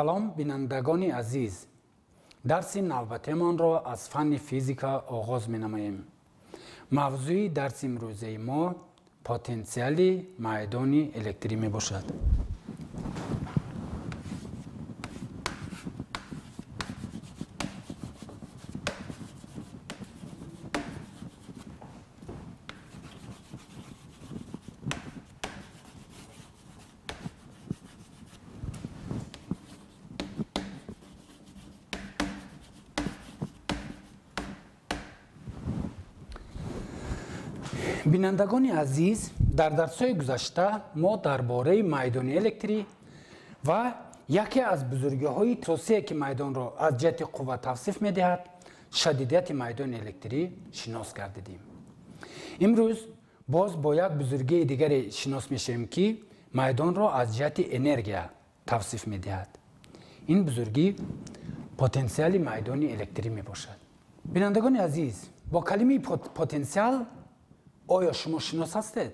سلام بینندگان عزیز، درس نوبتمان را از فن فیزیکا آغاز می نماییم. موضوع درس امروزه ما پتانسیل میدان الکتری می باشد. بینندگان عزیز، در درس‌های گذشته ما درباره میدان الکتری و یکی از بزرگی‌های توصیه که میدان را از جهت قوه توصیف می‌دهد، شدیدیت میدان الکتری شناس کردیم. امروز باز با یک بزرگی دیگر شناس می‌شویم که میدان را از جهت انرژی توصیف می‌دهد. این بزرگی پتانسیل میدان الکتری میباشد. بینندگان عزیز، با کلمه پتانسیل آیا شما شناس هستید؟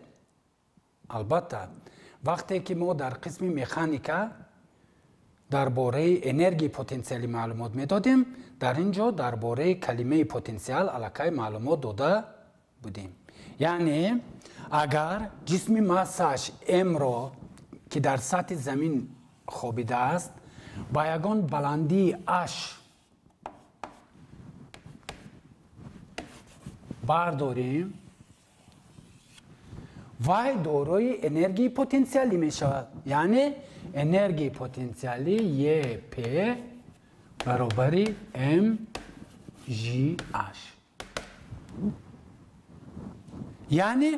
البته وقتی که ما در قسم مکانیکا درباره انرژی پتانسیلی معلومات میدادیم، در اینجا درباره کلمه پتانسیل علاقه معلومات داده بودیم. یعنی اگر جسم ماسش ام را که در سطح زمین خوابیده است با یگان بلندی اش برداریم، وای دارای انرژی پتانسیلی می شود. یعنی انرژی پتانسیلی ی پ برابر ام جی اش. یعنی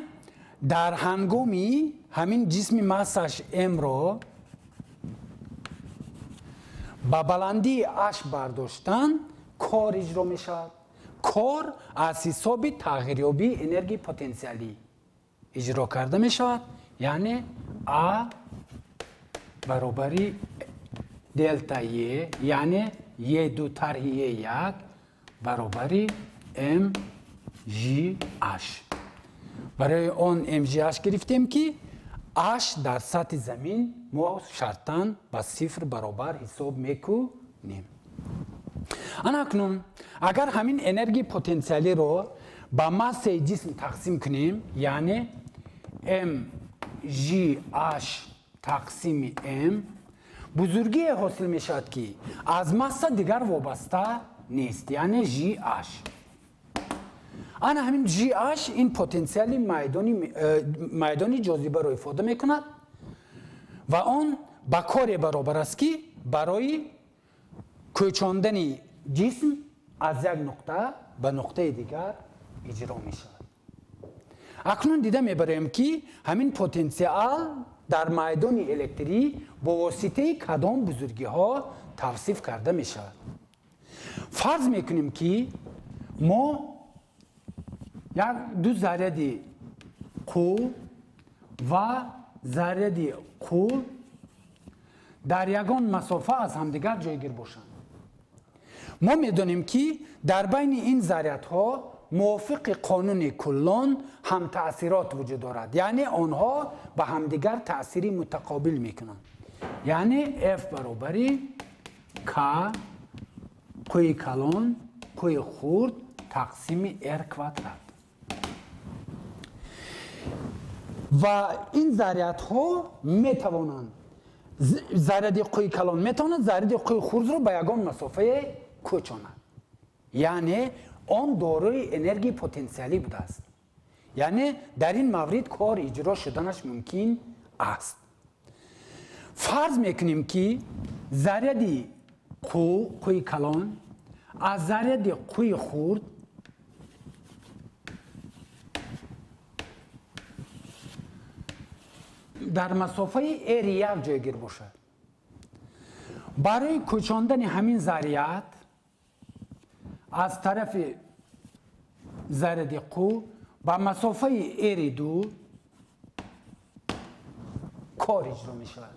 در هنگامی همین جسم ماسش ام را با بلندی اش برداشتن کار اجرا می شود. کار از حساب تغییریابی انرژی پتانسیلی اجرا کرده می شود. یعنی ا برابری دلتا ی، یعنی ی دو طرح یک برابری ام جی اش. برای آن ام جی اش گرفتیم که اش در سطح زمین ما شرطاً با صفر برابر حساب میکنیم. اکنون اگر همین انرژی پتانسیلی رو با ماسه جسم تقسیم کنیم، یعنی ام جی اش تقسیم ام، بزرگی حاصل می شود که از ماسه دیگر وابسته نیست، یعنی جی اش. همین جی اش این پتانسیل میدانی جاذبه را افاده می کند و آن با کار برابر است که برای کوچاندن جسم از یک نقطه به نقطه دیگر اجرا می شود. اکنون دیده می بریم که همین پتانسیل در میدان الکتری با واسطه کدام بزرگی ها توصیف کرده می شود. فرض می کنیم که ما یک دو ذره قو و ذره قو در یگان مسافه از همدیگر جایگیر باشند. ما میدانیم که در بین این ذرات ها موافق قانون کلان هم تأثیرات وجود دارد. یعنی آنها به همدیگر تأثیری متقابل میکنند. یعنی F برابری K قوی کلان قوی خرد تقسیم R کوادرات. و این ذرات ها میتوانند ذره قوی کلان میتواند ذره قوی خرد را به یگان مسافه کوچاند. یعنی آن دارای انرژی پتانسیلی بوده است. یعنی در این مورد کار اجرا شدنش ممکن است. فرض میکنیم که ذره قوی کلان از ذره قوی خرد در مسافه R یک جایگیر باشد. برای کوچاندن همین ذرات از طرف ذره قو با مسافه R دو کار اجرا می شود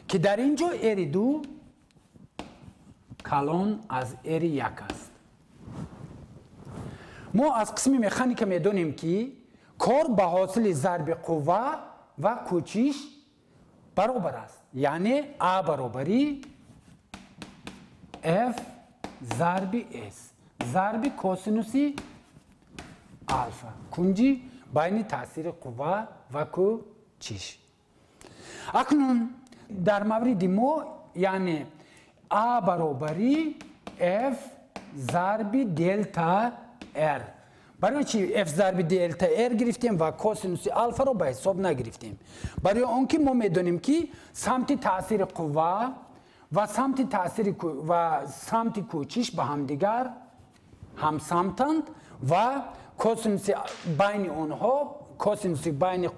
که در اینجا R دو کلان از R یک است. ما از قسم مکانیک میدونیم که کار به حاصل ضرب قوه و کوچیش برابر است. یعنی A برابری F ضرب S ضرب کوسینوسی آلفا کنجی بین تاثیر قوا و کوچش. اکنون در مورد ما یعنی A برابری F ضرب دلتا R. برای چی F ضرب دلتا R گرفتیم و کوسینوس آلفا رو به حساب نگرفتیم؟ برای اون که ما میدونیم که سمت تاثیر قوا و سمت کوچش به هم دیگر هم سمتند و کوسینوس بین اونها کوسینوس بین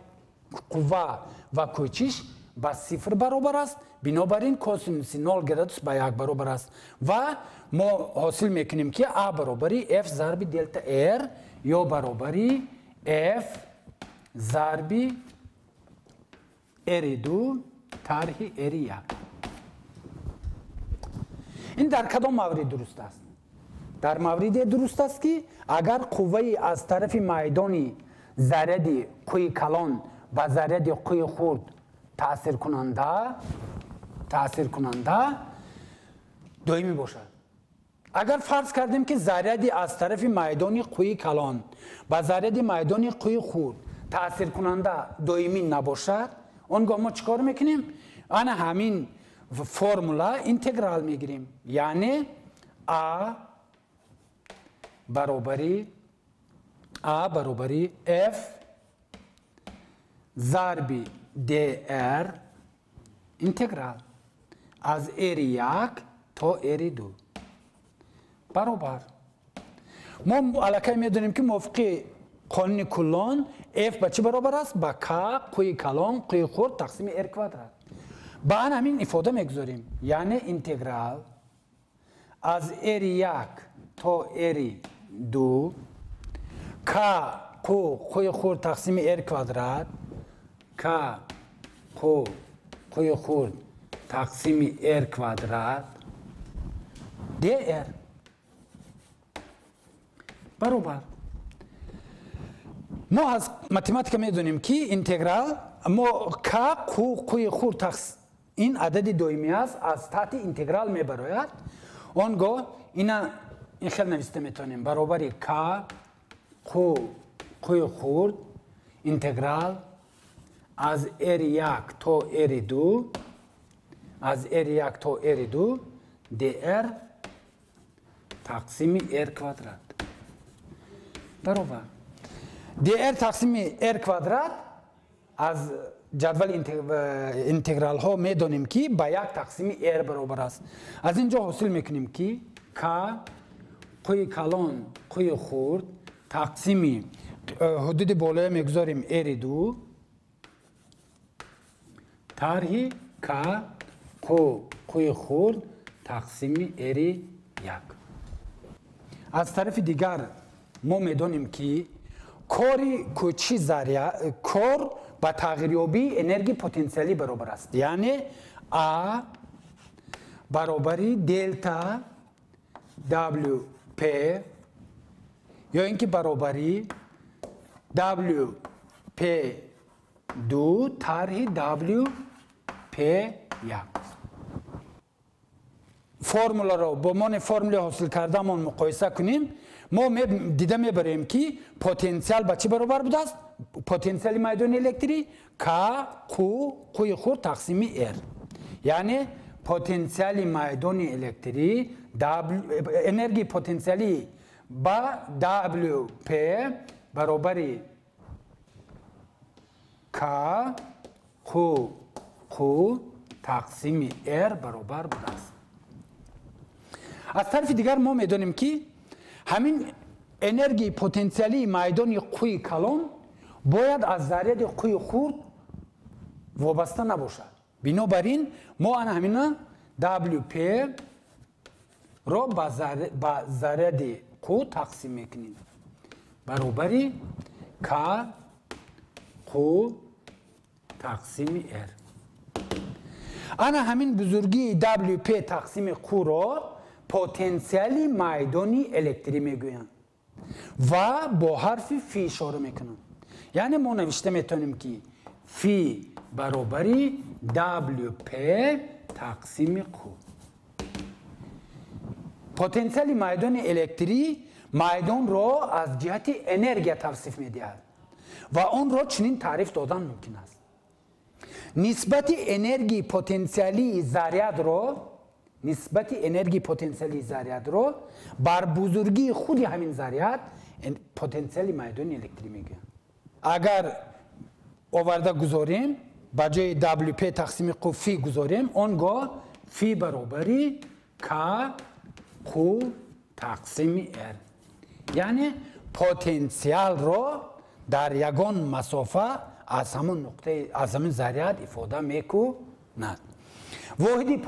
قوا و کوچش با 0 برابر است. بنابراین کوسینوس 0 گرادوس با 1 برابر است و ما حاصل میکنیم که A برابری F ضرب دلتا R یا برابری F ضرب R2 طرح R1. این در کدام مورد درست است؟ در مورد درست است که اگر قوه از طرف میدان ضرب قوی کلان با ضرب قوی خرد تأثیر کننده دائمی باشد. اگر فرض کردیم که ضرب از طرف میدان قوی کلان با ضرب میدان قوی خرد تأثیر کننده دائمی نباشد، اونگاه ما چیکار میکنیم؟ آن همین فرمولا اینتگرال میگیریم، یعنی A برابری F ضرب DR اینتگرال از R1 تا R2 برابر. ما علاقه میدونیم که موافق قانون کلان F با چی برابر است؟ با K قوی کلان قوی خرد تقسیم R کوادرات. با همین ifade میگذاریم، یعنی اینتگرال از R1 تا R2 K قوی خرد تقسیم R کوادرات K قوی خرد تقسیم R کوادرات DR برابر. ما از متماتیک میدونیم که اینتگرال ما K قوی خرد تقسیم این عدد دائمی است از تحت اینتگرال میبراید، اونگاه این خیلی نوشته میتونیم برابر K قوی خرد اینتگرال از R1 تا R2 DR تقسیم R کوادرات برابر. DR تقسیم R کوادرات از جدول اینتگرال ها میدونیم که با 1 تقسیم R برابر است. از اینجا حاصل میکنیم که K قوی کلان قوی خرد تقسیم حدود بالای میگذاریم R2 طرح K قوی خرد تقسیم R1. از طرف دیگر ما میدونیم که کار با تغییریابی انرژی پتانسیلی برابر است، یعنی A برابری دلتا WP یا اینکه برابری WP2 طرح WP1. فرمولا رو با من فرمولا حاصل کردهمان مقایسه کنیم، ما دیده میبریم که پتانسیل با چی برابر بوده است؟ پتانسیل میدان الکتری K قوی خرد تقسیم R، یعنی پتانسیل میدان الکتری انرژی پتانسیلی با WP برابر K تقسیم R برابر بوده است. از طرف دیگر ما میدونیم که همین انرژی پتانسیلی میدان قوی کلان باید از ضرب قوی خرد وابسته نباشد. بنابراین ما همین WP را با ضرب قو تقسیم میکنیم برابر K قو تقسیم R. انا همین بزرگی WP تقسیم قو را پتانسیل میدانی الکتری میگویند و با حرف فی اشاره میکنند، یعنی ما نوشته میتونیم که فی برابری WP تقسیم قو. پتانسیل میدان الکتری میدان را از جهت انرژی توصیف می‌دهد و آن را چنین تعریف دادن ممکن است. نسبت انرژی پتانسیلی ذریعه را بر بزرگی خود همین ذریعه پتانسیل میدان الکتری میگن. اگر آورده گذاریم با جای WP تقسیم ق فی گذاریم آنگاه فی برابری K Q تقسیم R یعنی پتانسیل را در یگان مسافه از همون نقطه از همین ذریعه افاده میکند. واحد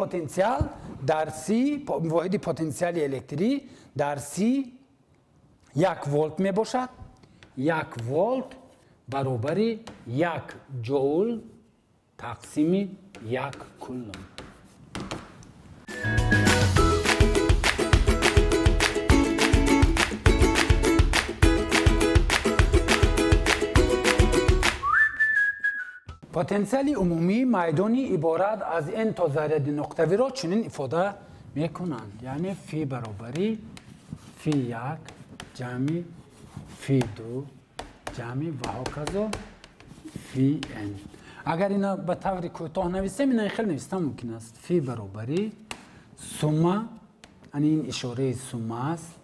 پتانسیل الکتری در سی 1 ولت می باشد. 1 ولت برابر 1 جول تقسیم 1 کولوم. پتانسیل عمومی میدانی عبارت از n تا ذره نقطه‌ای را چنین افاده میکنند. یعنی فی برابری فی 1 جمع فی 2 جمع و هاکذا فی n. اگر اینا به طور کوتاه نویسیم اینا خیلی نوشتن ممکن است. فی برابری سوما این اشاره سوما است.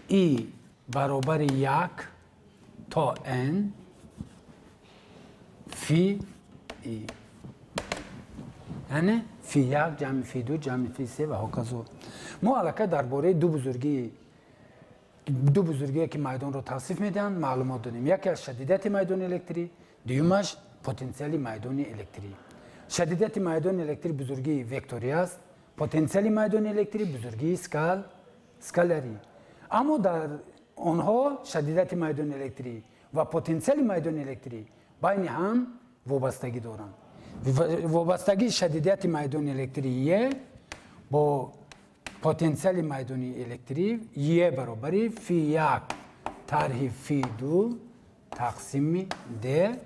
ای برابر 1 تا n فی ای یعنی فی 1 جمع فی 2 جمع فی 3 و هاکذا. ما البته درباره دو بزرگی که میدان رو توصیف میدن معلومات دادیم. یکی از شدیدت میدان الکتری، دومش پتانسیل میدان الکتری. شدیدت میدان الکتری بزرگی وکتوری است، پتانسیل میدان الکتری بزرگی اسکالری. اما در آنها شدیدت میدان الکتری و پتانسیل میدان الکتری بین هم وابستگی دارند. وابستگی شدیدت میدان الکتری با پتانسیل میدان الکتری ی برابر فی 1 طرح فی 2 تقسیم د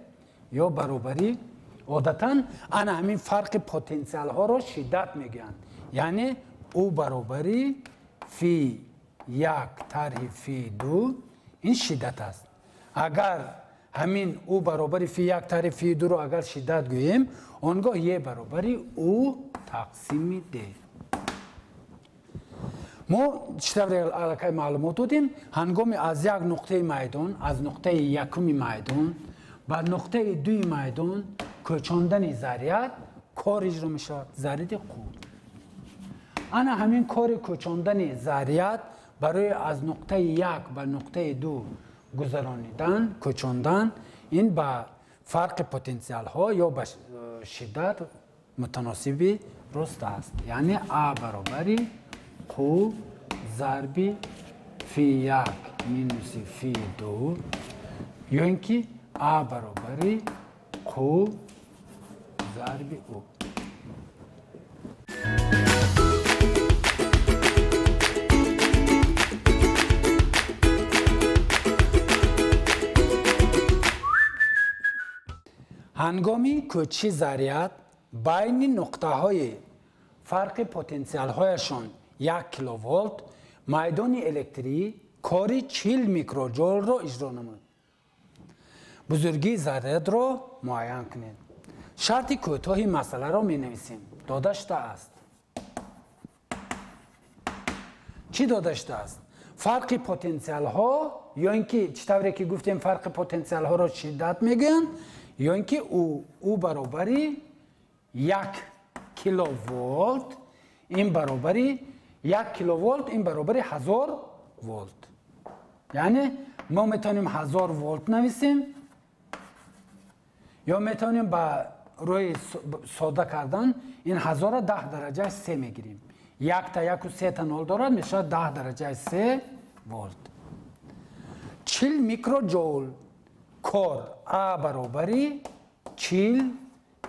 یا برابری عادتا انا همین فرق پتانسیل ها را شدت میگن. یعنی او برابری فی 1 طرح فی 2 این شدت است. اگر همین او برابر فی 1 طرح فی 2 رو اگر شدت گوییم آنگاه ی برابری او تقسیم د. ما چطور علاقه معلومات دادیم هنگامی از یک نقطه میدان از نقطه یکم میدان به نقطه دوی میدان کوچاندن ذریعه کار اجرا میشه ذریعه قو. انا همین کار کوچاندن ذریعه برای از نقطه 1 به نقطه 2 گذرانیدن کوچاندن این با فرق پتانسیل ها یا به شدت متناسب راست است. یعنی ا برابری قو ضرب فی 1 مینوس فی 2 یا اینکه ا برابری قو ضرب او. هنگامی که ذریعه بین نقطه های فرق پتانسیل هایشان 1 کیلوولت میدان الکتری کاری 40 میکروجول را اجرا نمود. بزرگی ذره را معین کنید. شرط کوتاه مسئله را می نویسیم. داده شده است. چی داده شده است؟ فرق پتانسیل ها یا اینکه چطوری که گفتیم فرق پتانسیل ها را شدت میگن یا اینکه او برابری 1 کیلوولت این برابری 1 کیلوولت این برابر 1000 ولت. یعنی ما میتونیم 1000 ولت نویسیم یا میتونیم با روی ساده کردن این 1000 10 درجه 3 میگیریم. 1 تا 1 و 3 تا 0 دارد میشه 10 درجه 3 ولت. 40 میکروجول کار ا برابری 40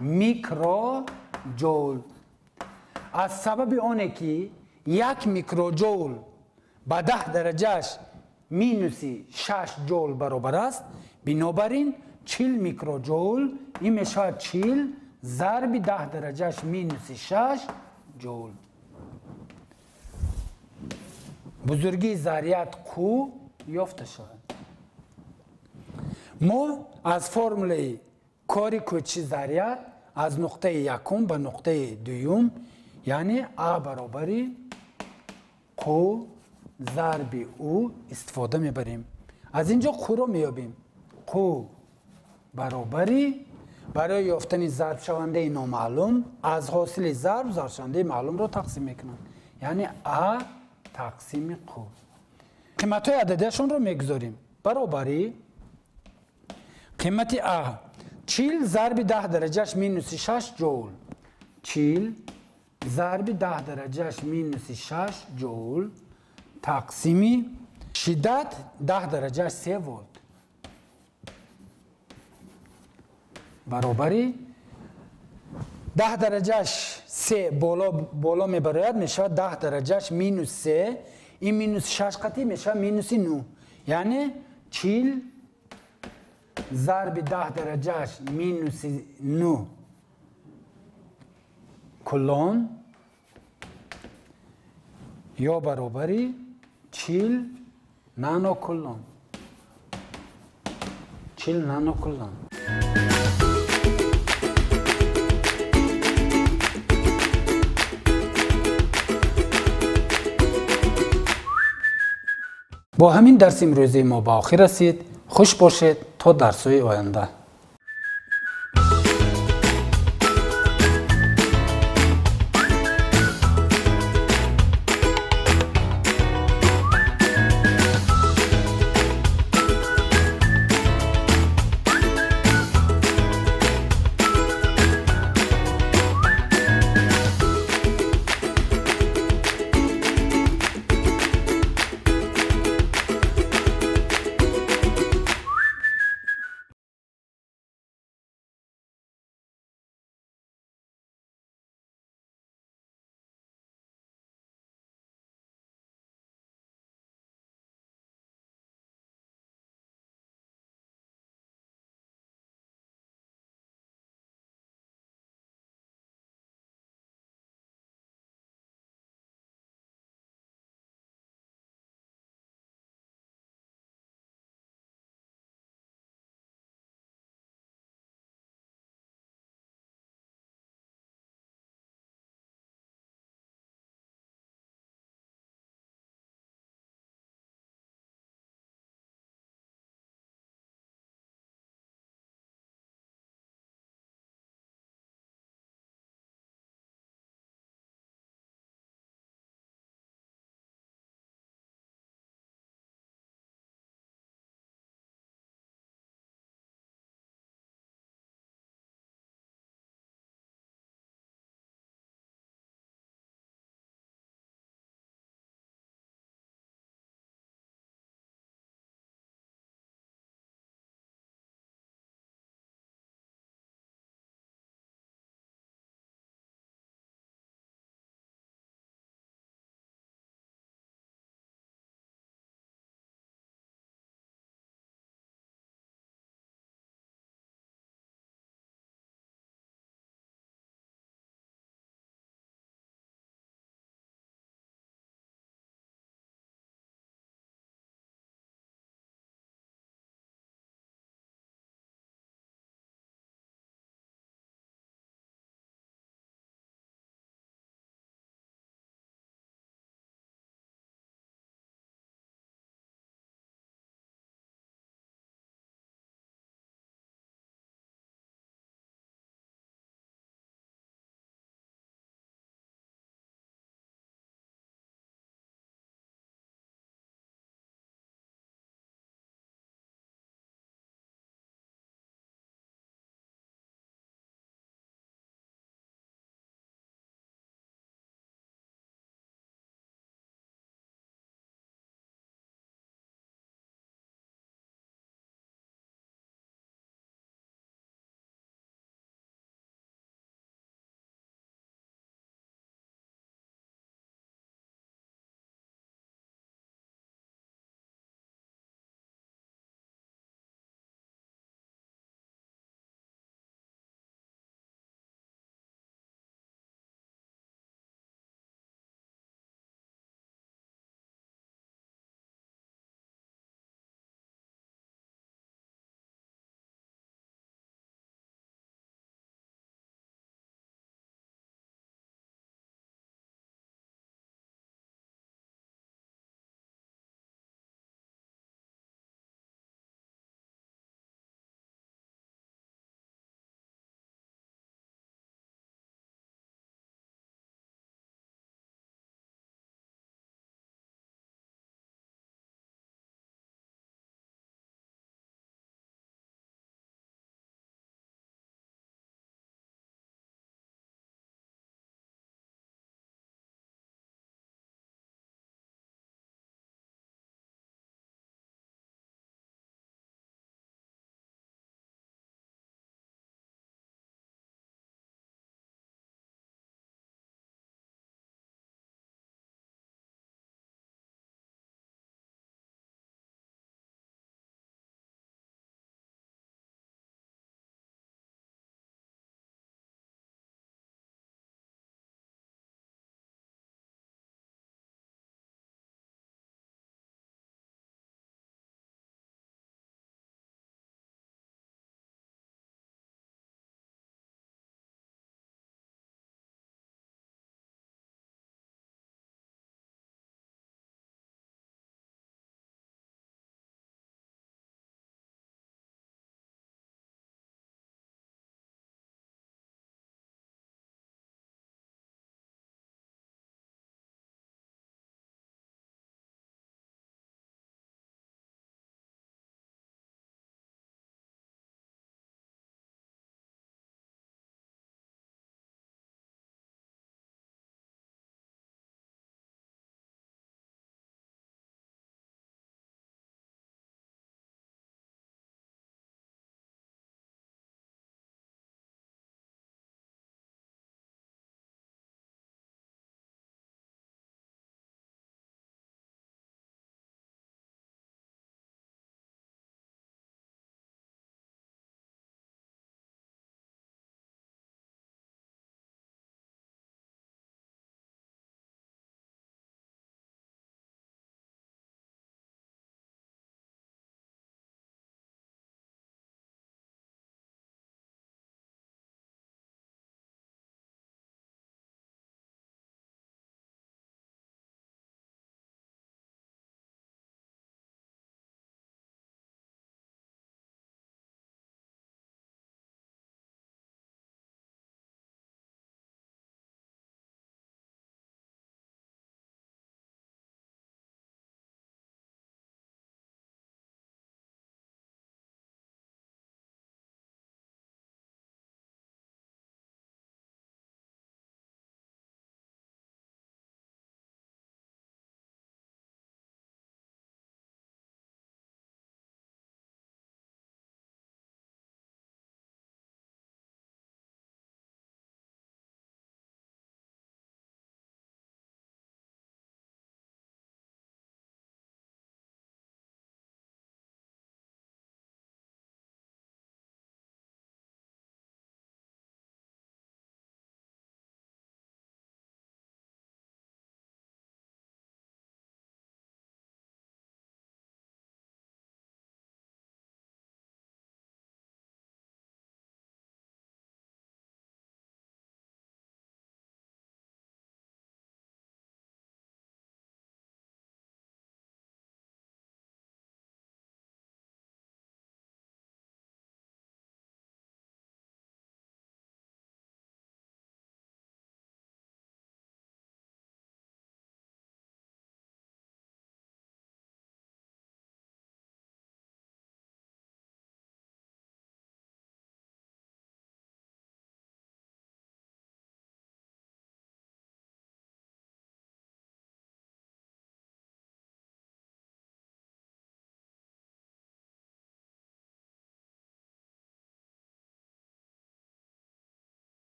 میکروجول. از سبب آنه که 1 میکروجول با 10 درجهش مینوس 6 جول برابر است بنابراین 40 میکروجول این میشه 40 ضرب 10 درجهش مینوس 6 جول. بزرگی ذریعت کو یافته شود. ما از فرموله کاری کوچی ذریعت از نقطه یکم به نقطه دوم یعنی A برابری قو ضرب او استفاده میبریم. از اینجا قو رو میابیم. قو برابری برای یافتن ضرب شونده نامعلوم از حاصل ضرب شونده معلوم رو تقسیم میکنن. یعنی A تقسیم قو. قیمت های عددیشون رو میگذاریم. برابری قیمت A 40 ضرب 10 درجهش مینوس 6 جول. 40 ضرب 10 درجهش مینوس 6 جول تقسیمی شدت 10 درجهش 3 ولت برابری 10 درجهش 3 بالا میبراید میشه 10 درجهش مینوس 3 این مینوس 6 قطعی میشه مینوس 9 یعنی 40 ضرب 10 درجهش مینوس 9 کلون یا برابری 40 نانو کلون. 40 نانو کلون. با همین درس امروزی ما به آخر رسید. خوش باشید تا درس‌های آینده.